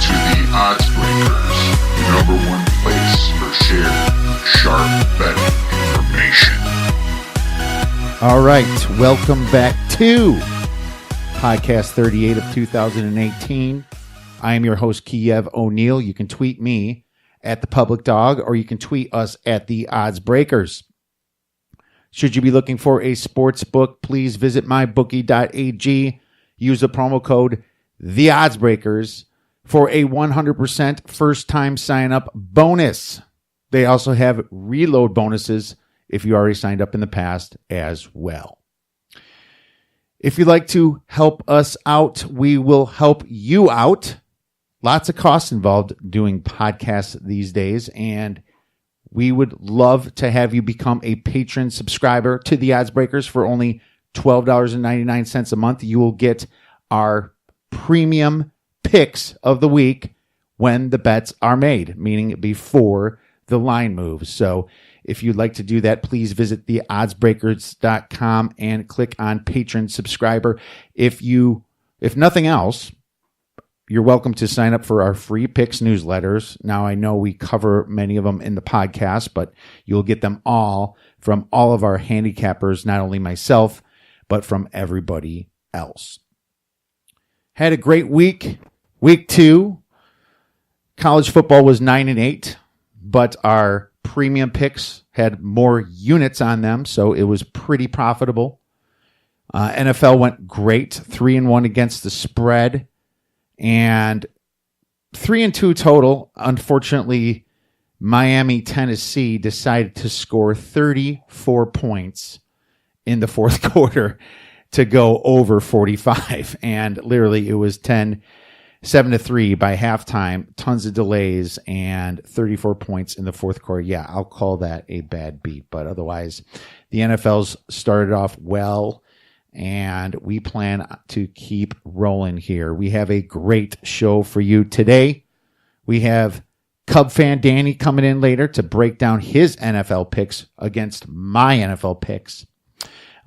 to the Odds Breakers, number one place for shared sharp betting information. All right, welcome back to Podcast 38 of 2018. I am your host, Kiev O'Neil. You can tweet me at The Public Dog, or you can tweet us at The Odds Breakers. Should you be looking for a sports book, please visit mybookie.ag. Use the promo code The Odds Breakers for a 100% first-time sign-up bonus. They also have reload bonuses if you already signed up in the past as well. If you'd like to help us out, we will help you out. Lots of costs involved doing podcasts these days, and we would love to have you become a patron subscriber to the Odds Breakers for only $12.99 a month. You will get our premium picks of the week when the bets are made, meaning before the line moves. So if you'd like to do that, please visit theoddsbreakers.com and click on patron subscriber. If nothing else, you're welcome to sign up for our free picks newsletters. Now, I know we cover many of them in the podcast, but you'll get them all from all of our handicappers, not only myself, but from everybody else. Had a great week. Week 2, college football was 9-8, but our premium picks had more units on them, so it was pretty profitable. NFL went great, 3-1 against the spread. And 3-2 total. Unfortunately, Miami, Tennessee decided to score 34 points in the fourth quarter to go over 45. And literally it was 7-3 by halftime, tons of delays, and 34 points in the fourth quarter. Yeah, I'll call that a bad beat. But otherwise, the NFL's started off well, and we plan to keep rolling here. We have a great show for you today. We have Cub Fan Danny coming in later to break down his NFL picks against my NFL picks.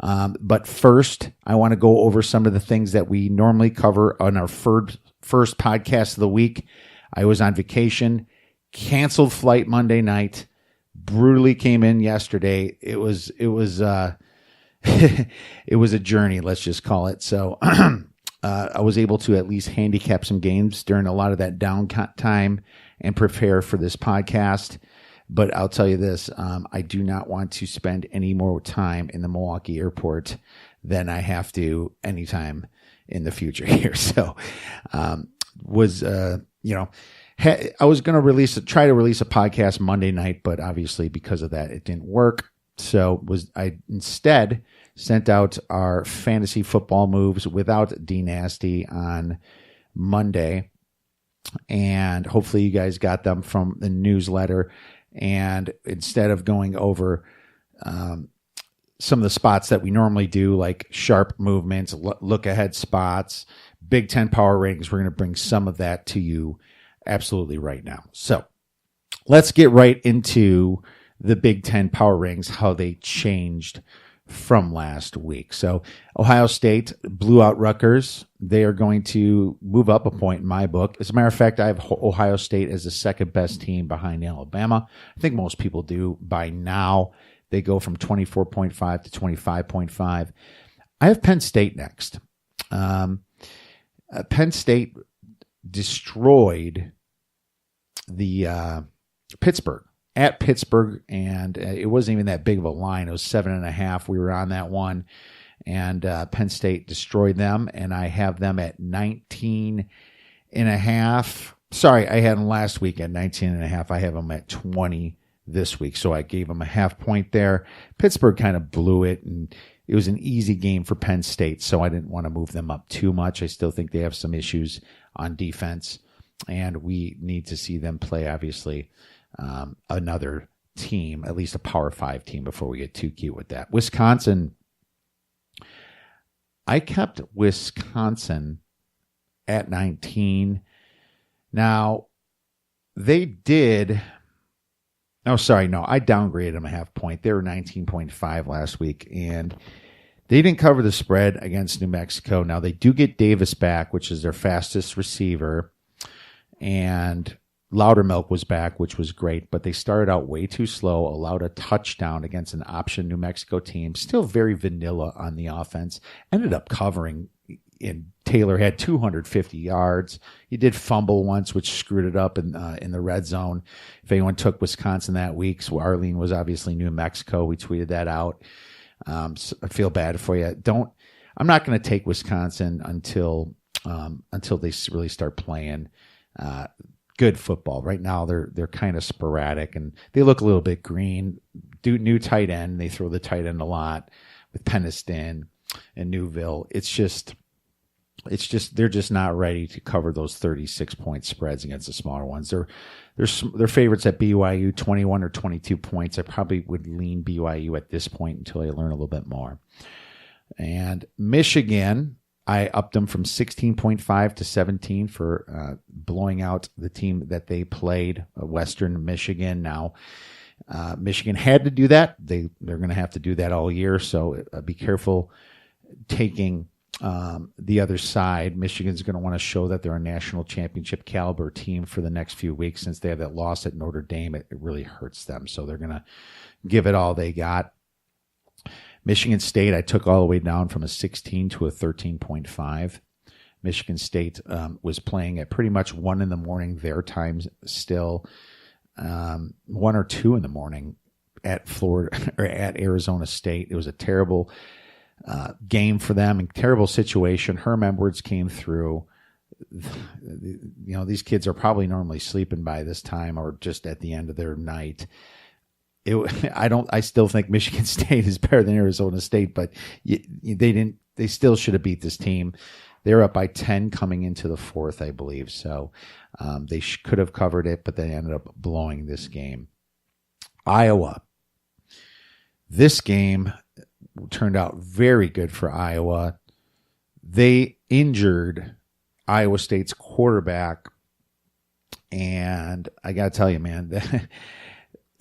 But first, I want to go over some of the things that we normally cover on our first podcast of the week. I was on vacation, canceled flight Monday night, brutally came in yesterday. It was it was a journey, let's just call it. So I was able to at least handicap some games during a lot of that downtime and prepare for this podcast. But I'll tell you this, I do not want to spend any more time in the Milwaukee airport than I have to anytime in the future here. So I was going to try to release a podcast Monday night, but obviously because of that, it didn't work. So I instead sent out our fantasy football moves without D Nasty on Monday. And hopefully you guys got them from the newsletter. And instead of going over some of the spots that we normally do, like sharp movements, look ahead spots, Big Ten power ratings, we're going to bring some of that to you absolutely right now. So let's get right into the Big Ten power ratings, how they changed from last week. So Ohio State blew out Rutgers. They are going to move up a point in my book. As a matter of fact, I have Ohio State as the second best team behind Alabama. I think most people do by now. They go from 24.5 to 25.5. I have Penn State next. Penn State destroyed the Pittsburgh. At Pittsburgh, and it wasn't even that big of a line. It was 7.5. We were on that one, and Penn State destroyed them, and I have them at 19.5. Sorry, I had them last week at 19.5. I have them at 20 this week, so I gave them a half point there. Pittsburgh kind of blew it, and it was an easy game for Penn State, so I didn't want to move them up too much. I still think they have some issues on defense, and we need to see them play, obviously, another team, at least a Power 5 team, before we get too cute with that. Wisconsin, I kept Wisconsin at 19. Now, they did... I downgraded them a half point. They were 19.5 last week, and they didn't cover the spread against New Mexico. Now, they do get Davis back, which is their fastest receiver, And Loudermilk was back, which was great, but they started out way too slow, allowed a touchdown against an option New Mexico team, still very vanilla on the offense, ended up covering, and Taylor had 250 yards. He did fumble once, which screwed it up in the red zone. If anyone took Wisconsin that week, so Arlene was obviously New Mexico. We tweeted that out. So I feel bad for you. I'm not going to take Wisconsin until they really start playing good football. Right now, they're kind of sporadic, and they look a little bit green. New tight end. They throw the tight end a lot with Peniston and Newville. It's just they're just not ready to cover those 36-point spreads against the smaller ones. They're favorites at BYU, 21 or 22 points. I probably would lean BYU at this point until I learn a little bit more. And Michigan, I upped them from 16.5 to 17 for blowing out the team that they played, Western Michigan. Now, Michigan had to do that. They're going to have to do that all year, so be careful taking the other side. Michigan's going to want to show that they're a national championship caliber team for the next few weeks. Since they have that loss at Notre Dame, it really hurts them. So they're going to give it all they got. Michigan State, I took all the way down from a 16 to a 13.5. Michigan State was playing at pretty much 1 in the morning their times still, 1 or 2 in the morning at Florida or at Arizona State. It was a terrible game for them and terrible situation. Herm Edwards came through. These kids are probably normally sleeping by this time or just at the end of their night. I still think Michigan State is better than Arizona State, but they still should have beat this team. They're up by 10 coming into the fourth, I believe. So they could have covered it, but they ended up blowing this game. Iowa. This game turned out very good for Iowa. They injured Iowa State's quarterback, and I got to tell you, man,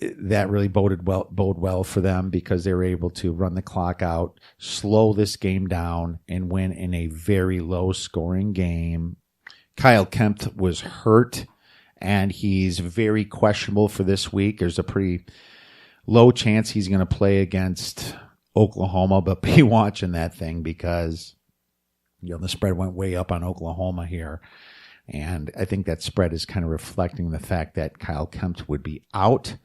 that really bode well for them because they were able to run the clock out, slow this game down, and win in a very low-scoring game. Kyle Kempt was hurt, and he's very questionable for this week. There's a pretty low chance he's going to play against Oklahoma, but be watching that thing because the spread went way up on Oklahoma here. And I think that spread is kind of reflecting the fact that Kyle Kempt would be out.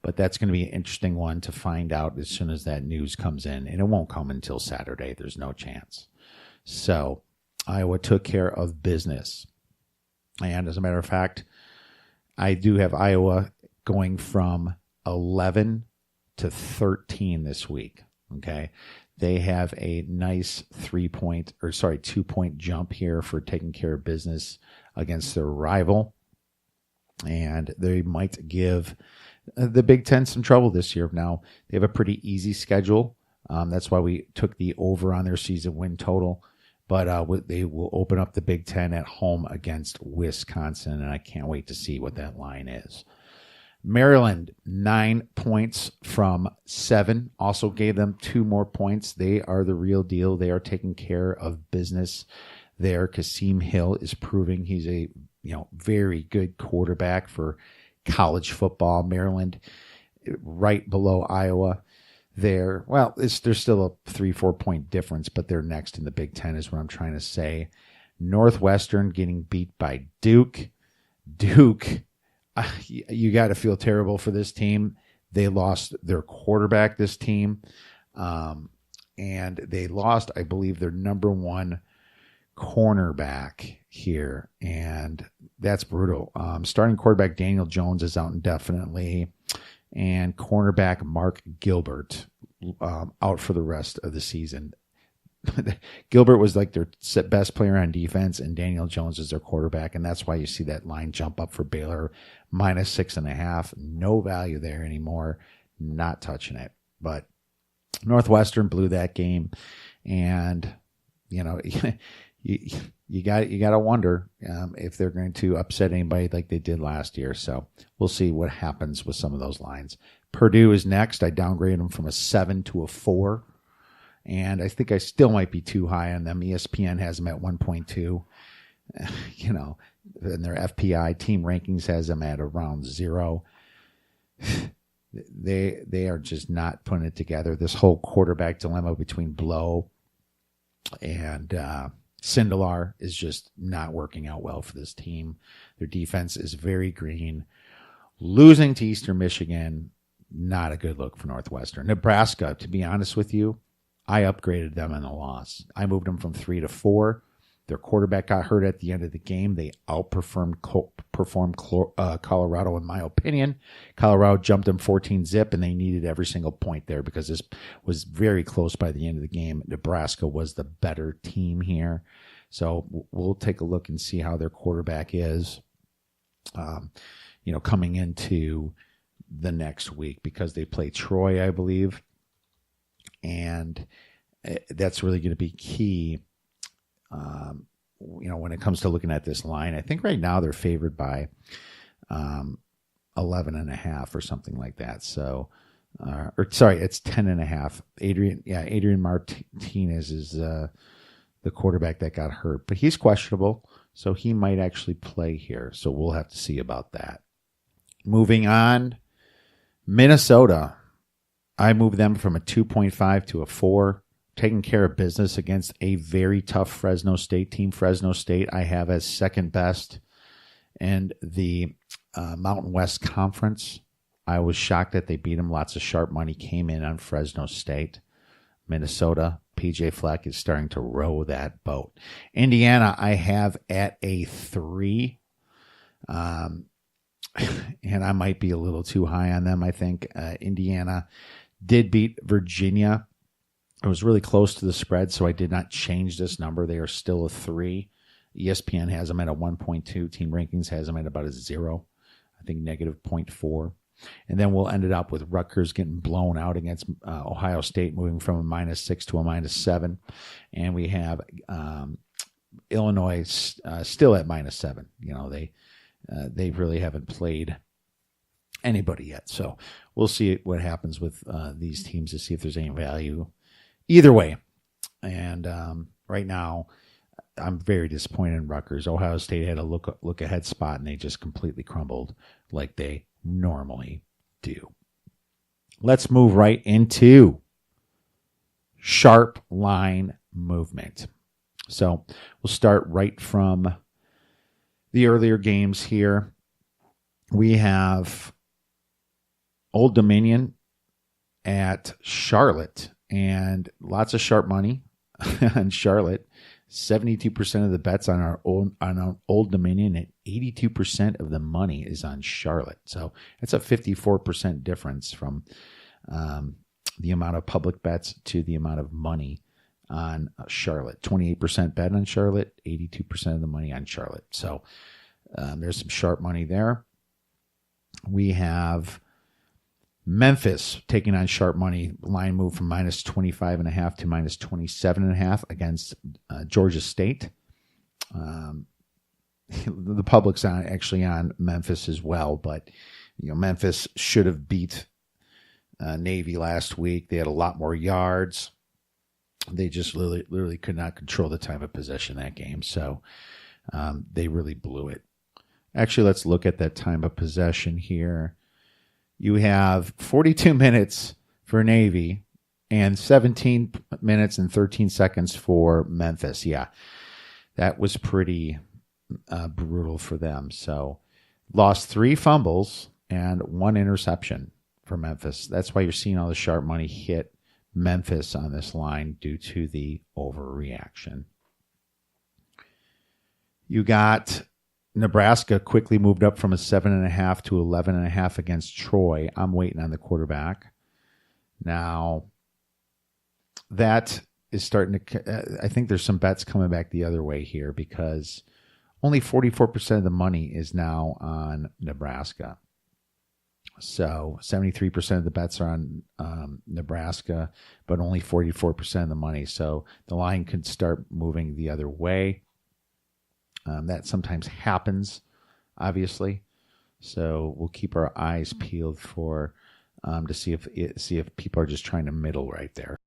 But that's going to be an interesting one to find out as soon as that news comes in. And it won't come until Saturday. There's no chance. So Iowa took care of business. And as a matter of fact, I do have Iowa going from 11 to 13 this week. Okay. They have a nice 2-point jump here for taking care of business against their rival. And they might give the Big Ten some trouble this year. Now, they have a pretty easy schedule. That's why we took the over on their season win total. But they will open up the Big Ten at home against Wisconsin, and I can't wait to see what that line is. Maryland, 9 points from 7. Also gave them 2 more points. They are the real deal. They are taking care of business there. Kasim Hill is proving he's a very good quarterback for college football. Maryland right below Iowa there. Well, there's still a 3-4 point difference, but they're next in the Big Ten is what I'm trying to say. Northwestern getting beat by Duke. You got to feel terrible for this team. They lost their quarterback, this team, and they lost, I believe, their number 1 cornerback here, and that's brutal. Starting quarterback Daniel Jones is out indefinitely, and cornerback Mark Gilbert out for the rest of the season. Gilbert was like their best player on defense, and Daniel Jones is their quarterback, and that's why you see that line jump up for Baylor, -6.5. No value there anymore. Not touching it. But Northwestern blew that game, and you got to wonder if they're going to upset anybody like they did last year. So we'll see what happens with some of those lines. Purdue is next. I downgraded them from a 7 to a 4. And I think I still might be too high on them. ESPN has them at 1.2. you know, and their FPI team rankings has them at around 0. They are just not putting it together. This whole quarterback dilemma between Blow and Sindelar is just not working out well for this team. Their defense is very green. Losing to Eastern Michigan, not a good look for Northwestern. Nebraska, to be honest with you, I upgraded them in the loss. I moved them from 3 to 4. Their quarterback got hurt at the end of the game. They outperformed Colorado, in my opinion. Colorado jumped them 14-0, and they needed every single point there because this was very close by the end of the game. Nebraska was the better team here. So we'll take a look and see how their quarterback is, coming into the next week, because they play Troy, I believe. And that's really going to be key. When it comes to looking at this line, I think right now they're favored by 11.5 or something like that. So, it's 10.5. Adrian Martinez is the quarterback that got hurt, but he's questionable, so he might actually play here. So we'll have to see about that. Moving on, Minnesota. I moved them from a 2.5 to a 4. Taking care of business against a very tough Fresno State team. Fresno State I have as second best in the Mountain West Conference. I was shocked that they beat them. Lots of sharp money came in on Fresno State. Minnesota, PJ Fleck is starting to row that boat. Indiana I have at a 3. And I might be a little too high on them, I think. Indiana did beat Virginia. It was really close to the spread, so I did not change this number. They are still a 3. ESPN has them at a 1.2. Team Rankings has them at about a 0. I think negative 0.4. And then we'll end it up with Rutgers getting blown out against Ohio State, moving from a -6 to a -7. And we have Illinois still at -7. They really haven't played anybody yet. So we'll see what happens with these teams to see if there's any value either way. And right now, I'm very disappointed in Rutgers. Ohio State had a look ahead spot, and they just completely crumbled like they normally do. Let's move right into sharp line movement. So we'll start right from the earlier games here. We have Old Dominion at Charlotte. And lots of sharp money on Charlotte. 72% of the bets on Old Dominion, and 82% of the money is on Charlotte. So that's a 54% difference from the amount of public bets to the amount of money on Charlotte. 28% bet on Charlotte, 82% of the money on Charlotte. So there's some sharp money there. We have Memphis taking on sharp money. Line moved from -25.5 to -27.5 against Georgia State. The public's actually on Memphis as well, but Memphis should have beat Navy last week. They had a lot more yards. They just literally could not control the time of possession that game, so they really blew it. Actually, let's look at that time of possession here. You have 42 minutes for Navy and 17 minutes and 13 seconds for Memphis. Yeah, that was pretty brutal for them. So lost 3 fumbles and 1 interception for Memphis. That's why you're seeing all the sharp money hit Memphis on this line due to the overreaction. You got Nebraska quickly moved up from a 7.5 to 11.5 against Troy. I'm waiting on the quarterback. Now, that is starting to, I think there's some bets coming back the other way here, because only 44% of the money is now on Nebraska. So 73% of the bets are on Nebraska, but only 44% of the money. So the line could start moving the other way. That sometimes happens, obviously. So we'll keep our eyes peeled for to see if people are just trying to middle right there.